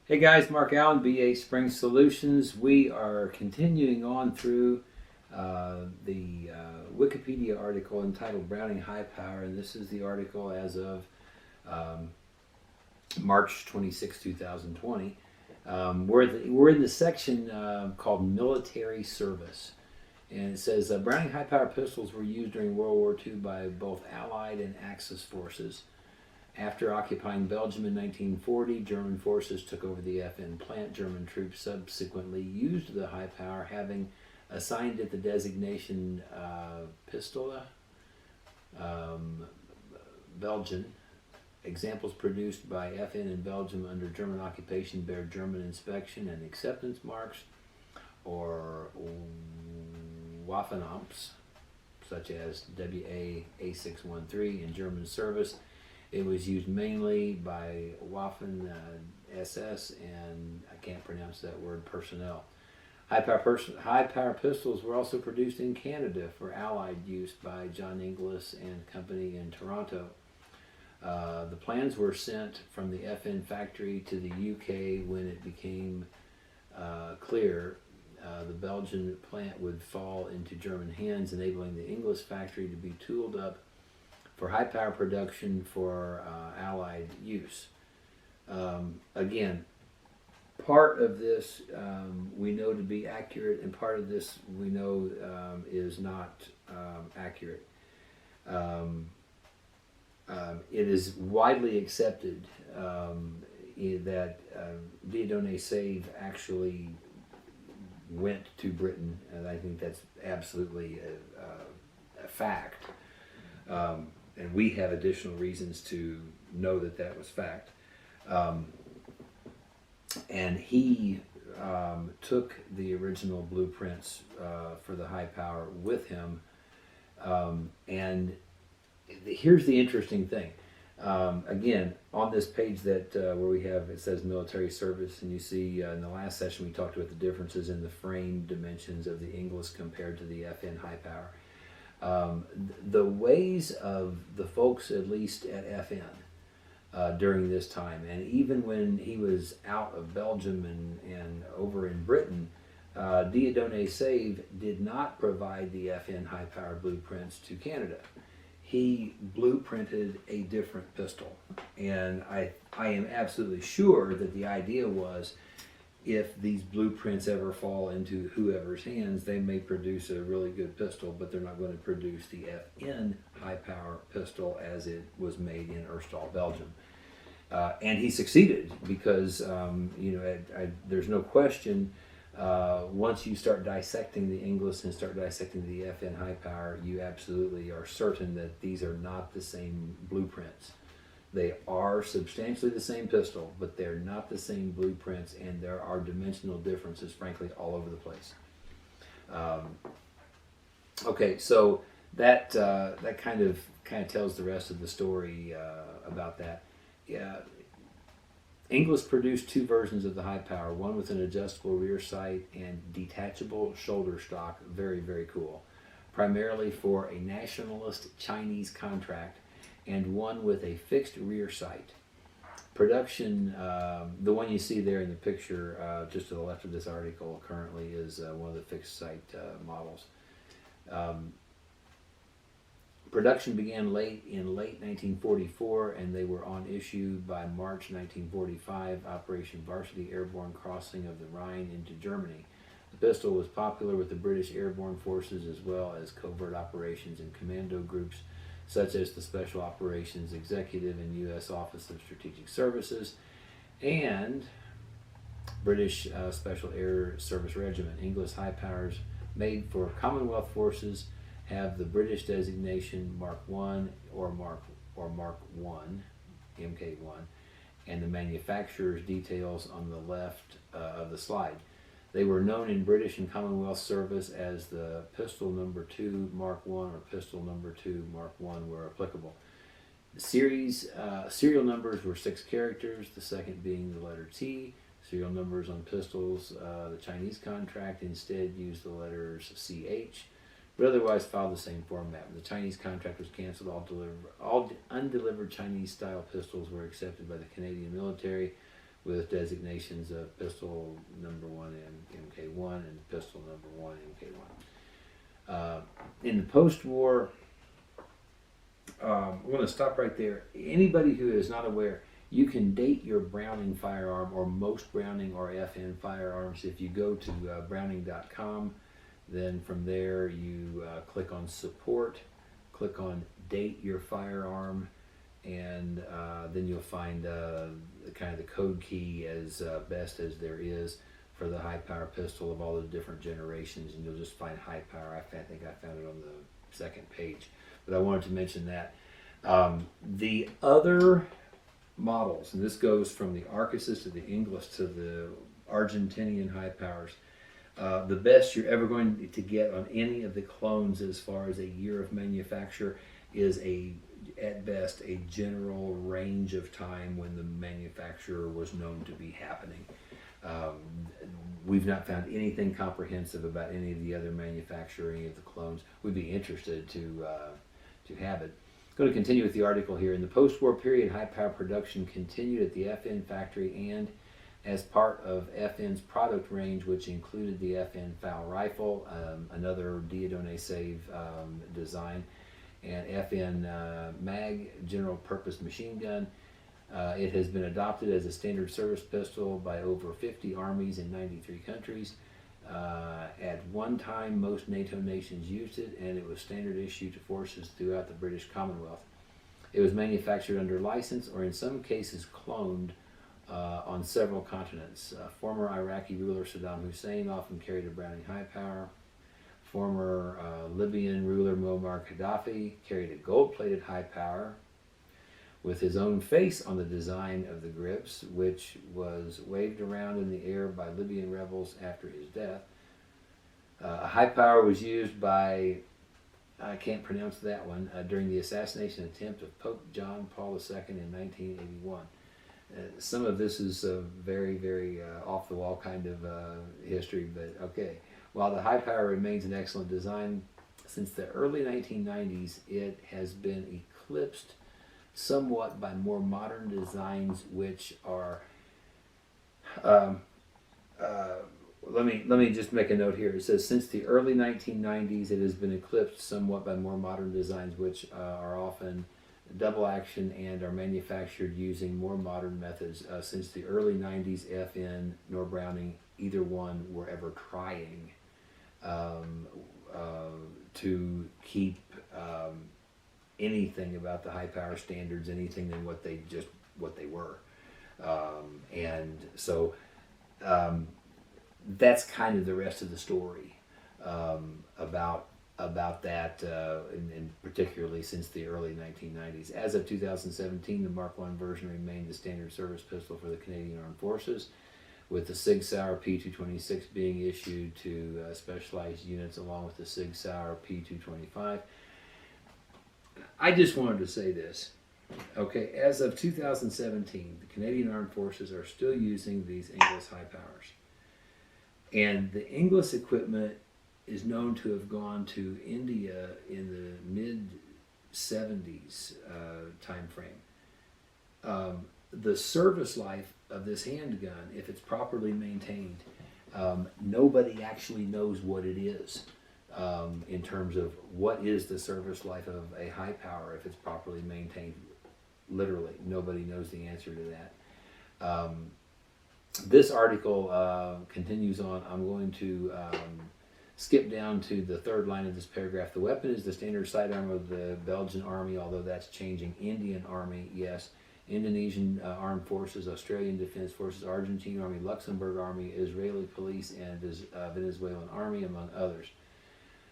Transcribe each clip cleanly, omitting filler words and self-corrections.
Hey guys, Mark Allen, BHSpringSolutions. We are continuing on through the Wikipedia article entitled Browning High Power, and this is the article as of um, March 26, 2020. We're in the section called Military Service, and it says Browning High Power pistols were used during World War II by both Allied and Axis forces. After occupying Belgium in 1940, German forces took over the FN plant. German troops subsequently used the high power, having assigned it the designation Pistola Belgian. Examples produced by FN in Belgium under German occupation bear German inspection and acceptance marks, or Waffenamts, such as WA A613 in German service. It was used mainly by Waffen SS and I can't pronounce that word, personnel. High power pistols were also produced in Canada for Allied use by John Inglis and Company in Toronto. The plans were sent from the FN factory to the UK when it became clear the Belgian plant would fall into German hands, enabling the Inglis factory to be tooled up for high power production for Allied use. Again, part of this we know to be accurate, and part of this we know is not accurate. It is widely accepted that Dieudonné Save actually went to Britain, and I think that's absolutely a fact. And we have additional reasons to know that that was fact. And he took the original blueprints for the high power with him. And here's the interesting thing. Again, on this page that where we have, it says military service, and you see in the last session we talked about the differences in the frame dimensions of the Inglis compared to the FN high power. The ways of the folks, at least at FN, during this time, and even when he was out of Belgium and over in Britain, Dieudonné Save did not provide the FN high-powered blueprints to Canada. He blueprinted a different pistol, and I am absolutely sure that the idea was, if these blueprints ever fall into whoever's hands, they may produce a really good pistol, but they're not going to produce the FN high power pistol as it was made in Erstal, Belgium. And he succeeded because, there's no question, once you start dissecting the Inglis and start dissecting the FN high power, you absolutely are certain that these are not the same blueprints. They are substantially the same pistol, but they're not the same blueprints, and there are dimensional differences, frankly, all over the place. Okay, so that kind of tells the rest of the story about that. Yeah, Inglis produced two versions of the high power, one with an adjustable rear sight and detachable shoulder stock, very, very cool, primarily for a nationalist Chinese contract, and one with a fixed rear sight. Production, the one you see there in the picture just to the left of this article currently is one of the fixed sight models. Production began in late 1944, and they were on issue by March 1945, Operation Varsity Airborne Crossing of the Rhine into Germany. The pistol was popular with the British airborne forces, as well as covert operations and commando groups such as the Special Operations Executive and U.S. Office of Strategic Services, and British Special Air Service Regiment. Inglis high powers made for Commonwealth forces have the British designation Mark 1 or Mark 1, MK1, and the manufacturer's details on the left of the slide. They were known in British and Commonwealth service as the Pistol Number 2 Mark 1 or Pistol Number 2 Mark 1 were applicable. The serial numbers were 6 characters, the second being the letter T. Serial numbers on pistols, the Chinese contract instead used the letters CH, but otherwise followed the same format. When the Chinese contract was canceled, all undelivered Chinese-style pistols were accepted by the Canadian military, with designations of pistol number 1 MK1 and pistol number 1 MK1. In the post-war, we're going to stop right there. Anybody who is not aware, you can date your Browning firearm, or most Browning or FN firearms, if you go to Browning.com. Then from there you click on support, click on date your firearm, and then you'll find kind of the code key as best as there is for the high power pistol of all the different generations, and you'll just find high power. I think I found it on the second page, but I wanted to mention that. The other models, and this goes from the Arcasis to the Inglis to the Argentinian high powers, the best you're ever going to get on any of the clones as far as a year of manufacture is at best a general range of time when the manufacturer was known to be happening. We've not found anything comprehensive about any of the other manufacturer, any of the clones. We'd be interested to have it. I'm going to continue with the article here. In the post-war period, high-power production continued at the FN factory and as part of FN's product range, which included the FN FAL rifle, another Dieudonné Save design, and FN MAG general purpose machine gun. It has been adopted as a standard service pistol by over 50 armies in 93 countries. At one time, most NATO nations used it, and it was standard issue to forces throughout the British Commonwealth. It was manufactured under license, or in some cases cloned, on several continents. Former Iraqi ruler Saddam Hussein often carried a Browning high power. Former Libyan ruler Muammar Gaddafi carried a gold-plated high power with his own face on the design of the grips, which was waved around in the air by Libyan rebels after his death. A high power was used by, I can't pronounce that one, during the assassination attempt of Pope John Paul II in 1981. Some of this is very, very off-the-wall kind of history, but okay. While the high power remains an excellent design, since the early 1990s, it has been eclipsed somewhat by more modern designs, which are, let me just make a note here. It says, since the early 1990s, it has been eclipsed somewhat by more modern designs, which are often double action and are manufactured using more modern methods. Since the early 90s, FN nor Browning, either one, were ever trying to keep anything about the high power standards, anything than what they were. And so that's kind of the rest of the story about that, and particularly since the early 1990s. As of 2017, the Mark I version remained the standard service pistol for the Canadian Armed Forces, with the Sig Sauer P226 being issued to specialized units along with the Sig Sauer P225. I just wanted to say this. Okay, as of 2017, the Canadian Armed Forces are still using these Inglis high powers. And the Inglis equipment is known to have gone to India in the mid-70s time frame. The service life of this handgun, if it's properly maintained, nobody actually knows what it is in terms of what is the service life of a high power if it's properly maintained. Literally, nobody knows the answer to that. This article continues on. I'm going to skip down to the third line of this paragraph. The weapon is the standard sidearm of the Belgian army, although that's changing. Indian army, yes. Indonesian armed forces, Australian defense forces, Argentine army, Luxembourg army, Israeli police, and Venezuelan army, among others.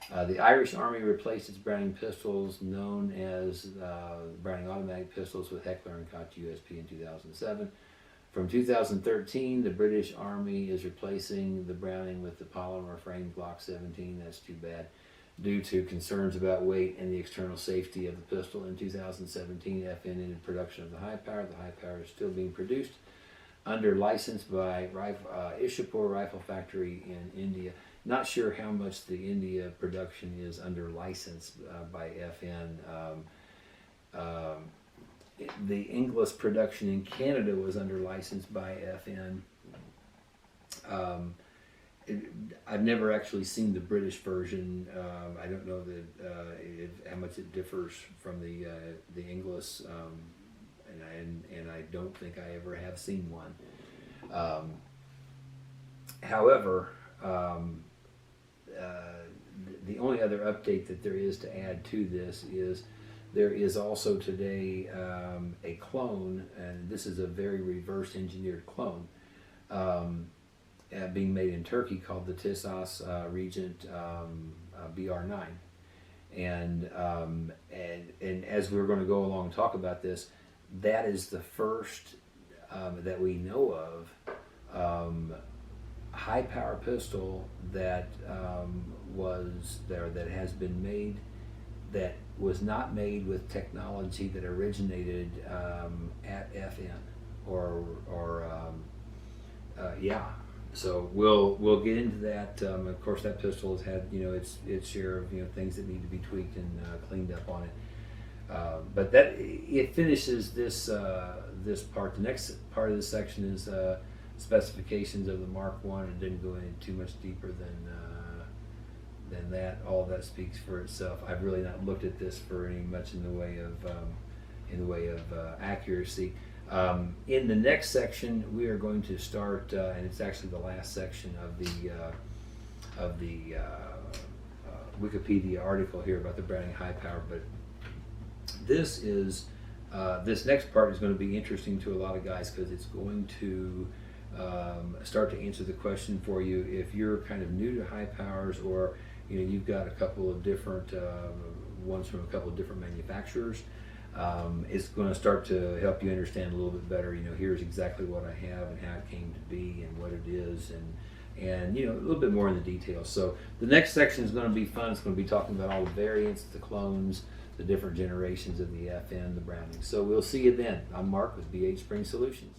The Irish army replaced its Browning pistols, known as Browning automatic pistols, with Heckler & Koch USP in 2007. From 2013, the British Army is replacing the Browning with the polymer frame Glock 17. That's too bad, due to concerns about weight and the external safety of the pistol. In 2017, FN ended production of the high power. The high power is still being produced under license by Ishapur Rifle Factory in India. Not sure how much the India production is under license by FN. the English production in Canada was under license by FN. I've never actually seen the British version. I don't know how much it differs from the English, and I don't think I ever have seen one. However, the only other update that there is to add to this is there is also today a clone, and this is a very reverse engineered clone being made in Turkey called the Tisas Regent BR9. And as we're going to go along and talk about this, that is the first that we know of high power pistol that was there, that has been made, that was not made with technology that originated at FN yeah. So we'll get into that. Of course, that pistol has had its share of things that need to be tweaked and cleaned up on it. But that it finishes this this part. The next part of this section is specifications of the Mark I. It didn't go into too much deeper than that. All of that speaks for itself. I've really not looked at this for any much in the way of accuracy. In the next section, we are going to start, and it's actually the last section of the Wikipedia article here about the Browning high power. But this next part is going to be interesting to a lot of guys because it's going to start to answer the question for you if you're kind of new to high powers, or you've got a couple of different ones from a couple of different manufacturers. It's going to start to help you understand a little bit better. Here's exactly what I have and how it came to be and what it is, and a little bit more in the details. So the next section is going to be fun. It's going to be talking about all the variants, the clones, the different generations of the FN, the Browning. So we'll see you then. I'm Mark with BHSpringSolutions.